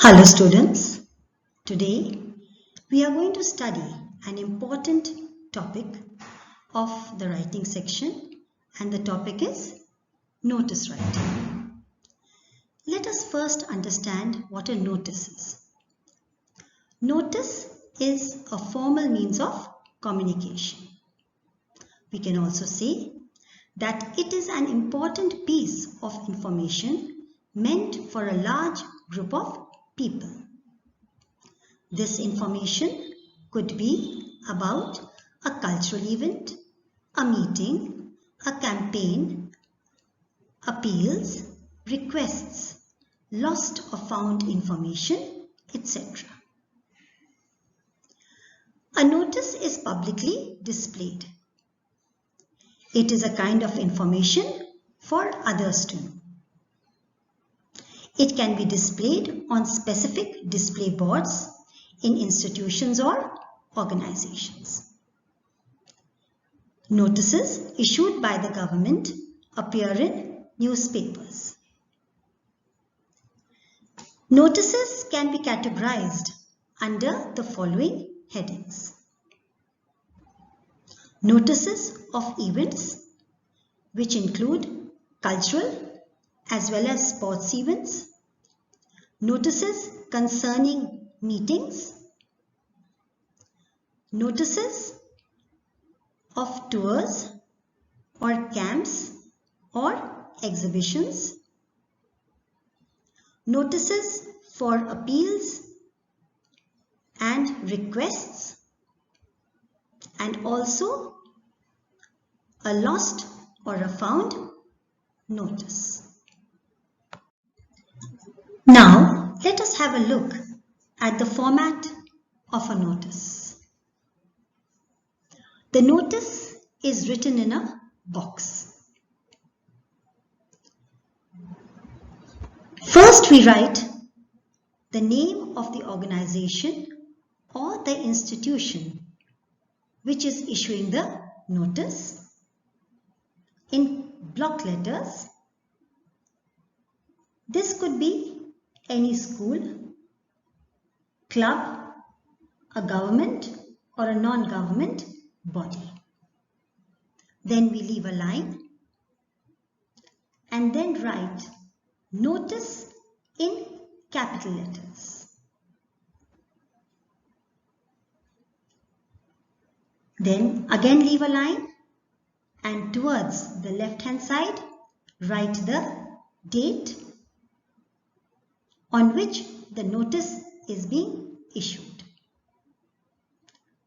Hello students, today we are going to study an important topic of the writing section, and the topic is notice writing. Let us first understand what a notice is. Notice is a formal means of communication. We can also say that it is an important piece of information meant for a large group of people. This information could be about a cultural event, a meeting, a campaign, appeals, requests, lost or found information, etc. A notice is publicly displayed. It is a kind of information for others to know. It can be displayed on specific display boards in institutions or organizations. Notices issued by the government appear in newspapers. Notices can be categorized under the following headings. Notices of events, which include cultural as well as sports events. Notices concerning meetings. Notices of tours or camps or exhibitions. Notices for appeals and requests, and also a lost or a found notice. Now, let us have a look at the format of a notice. The notice is written in a box. First, we write the name of the organization or the institution which is issuing the notice in block letters. This could be any school, club, a government or a non-government body. Then we leave a line and then write notice in capital letters. Then again leave a line and towards the left hand side write the date on which the notice is being issued.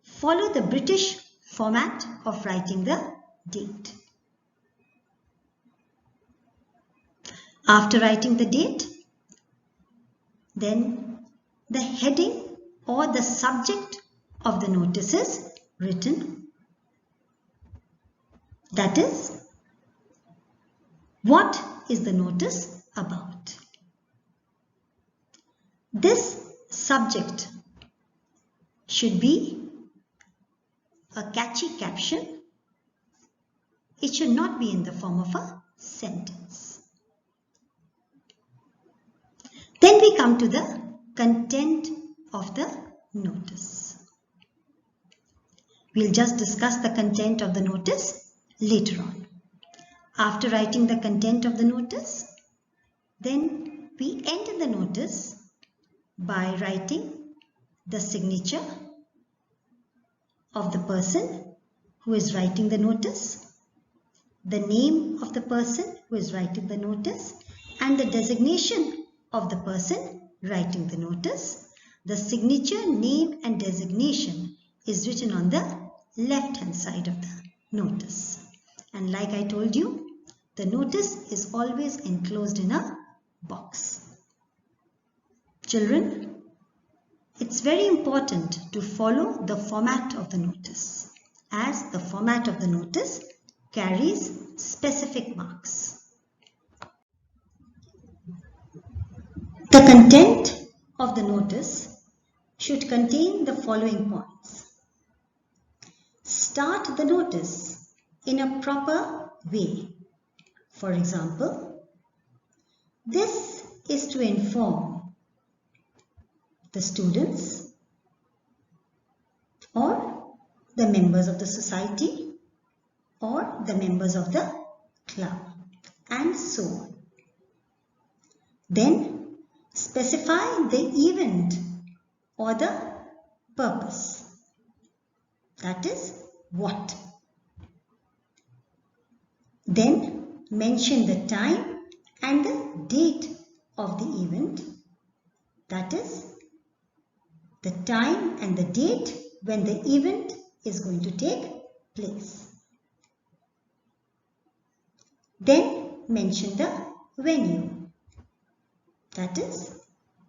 Follow the British format of writing the date. After writing the date, then the heading or the subject of the notice is written. That is, what is the notice about? This subject should be a catchy caption. It should not be in the form of a sentence. Then we come to the content of the notice. We'll just discuss the content of the notice later on. After writing the content of the notice, then we end the notice by writing the signature of the person who is writing the notice, the name of the person who is writing the notice, and the designation of the person writing the notice. The signature, name and designation is written on the left hand side of the notice. And like I told you, the notice is always enclosed in a box. Children, it's very important to follow the format of the notice, as the format of the notice carries specific marks. The content of the notice should contain the following points. Start the notice in a proper way. For example, this is to inform the students or the members of the society or the members of the club, and so on. Then specify the event or the purpose. That is what. Then mention the time and the date of the event. That is the time and the date when the event is going to take place. Then mention the venue. That is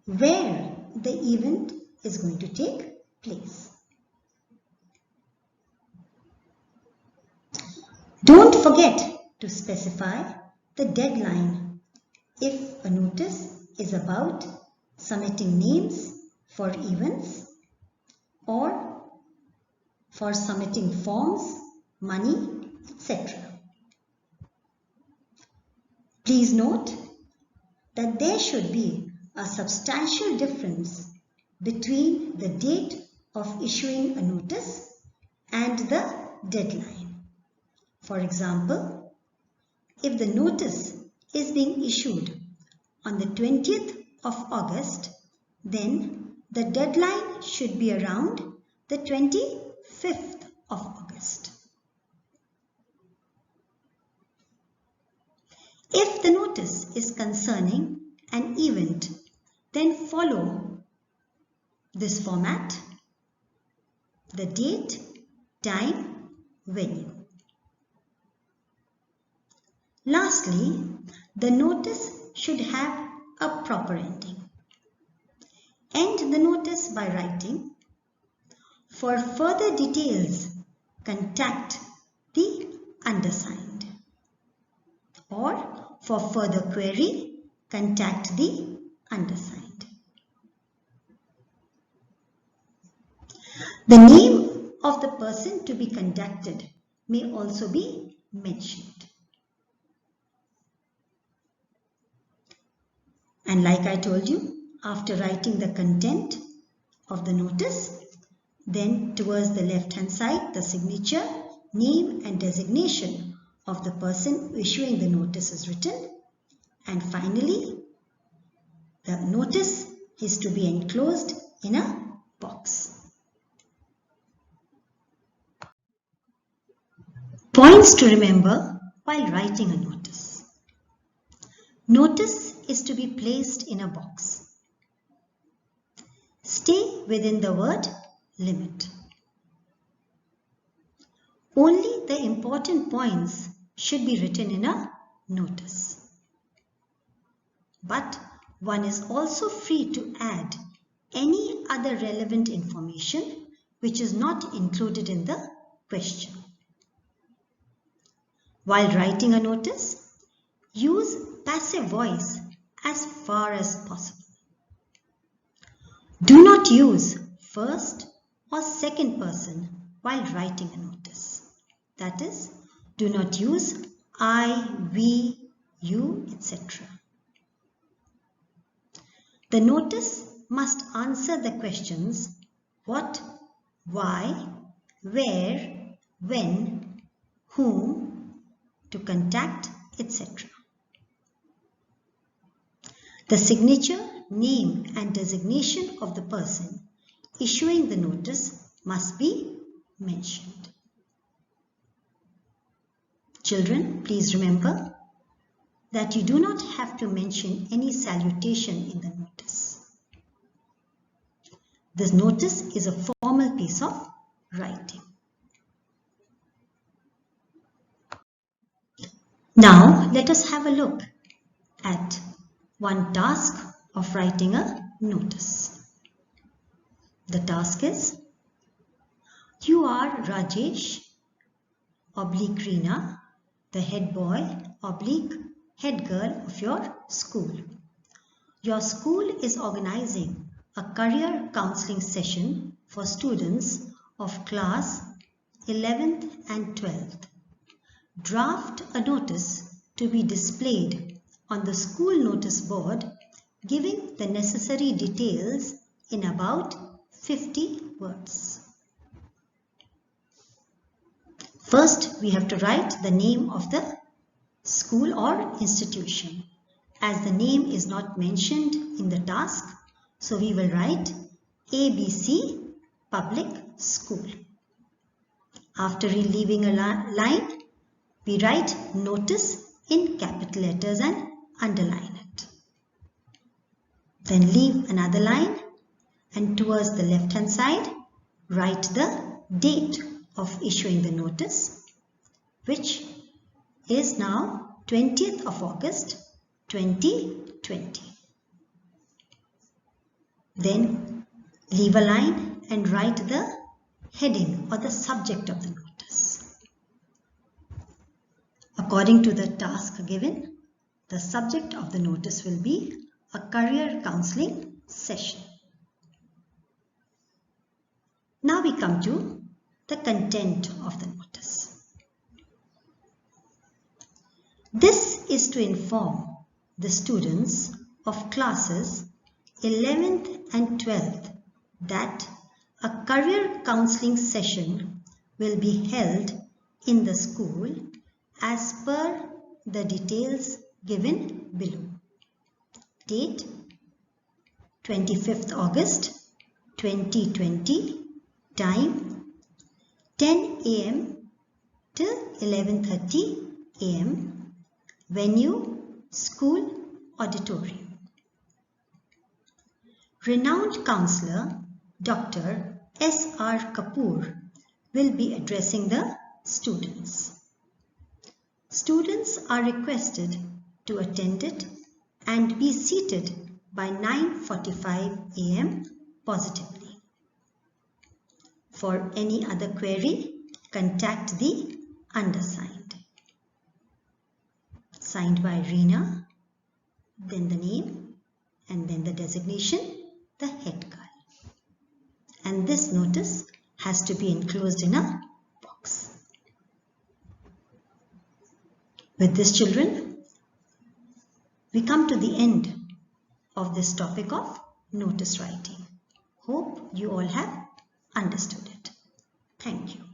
where the event is going to take place. Don't forget to specify the deadline if a notice is about submitting names for events or for submitting forms, money, etc. Please note that there should be a substantial difference between the date of issuing a notice and the deadline. For example, if the notice is being issued on the 20th of August, then the deadline should be around the 25th of August. If the notice is concerning an event, then follow this format: the date, time, venue. Lastly, the notice should have a proper ending. End the notice by writing, "For further details, contact the undersigned," or "For further query, contact the undersigned." The name of the person to be contacted may also be mentioned. And like I told you, after writing the content of the notice, then towards the left hand side, the signature, name and designation of the person issuing the notice is written. And finally, the notice is to be enclosed in a box. Points to remember while writing a notice. Notice is to be placed in a box. Stay within the word limit. Only the important points should be written in a notice. But one is also free to add any other relevant information which is not included in the question. While writing a notice, use passive voice as far as possible. Do not use first or second person while writing a notice. That is, do not use I, we, you, etc. The notice must answer the questions what, why, where, when, whom, to contact, etc. The signature, name and designation of the person issuing the notice must be mentioned. Children, please remember that you do not have to mention any salutation in the notice. This notice is a formal piece of writing. Now, let us have a look at one task of writing a notice. The task is, you are Rajesh / Rina, the head boy / head girl of your school. Your school is organizing a career counseling session for students of class 11th and 12th. Draft a notice to be displayed on the school notice board giving the necessary details in about 50 words. First, we have to write the name of the school or institution. As the name is not mentioned in the task, so we will write ABC Public School. After leaving a line, we write notice in capital letters and underline it. Then leave another line and towards the left hand side, write the date of issuing the notice, which is now 20th of August 2020. Then leave a line and write the heading or the subject of the notice. According to the task given, the subject of the notice will be a career counseling session. Now we come to the content of the notice. This is to inform the students of classes 11th and 12th that a career counseling session will be held in the school as per the details given below. Date 25th August 2020. Time 10 AM till 11:30 AM. Venue school auditorium. Renowned counsellor Dr. S.R. Kapoor will be addressing the students. Students are requested to attend it and be seated by 9:45 AM positively. For any other query, contact the undersigned. Signed by Rita, then the name, and then the designation, the head girl. And this notice has to be enclosed in a box. With this, children, we come to the end of this topic of notice writing. Hope you all have understood it. Thank you.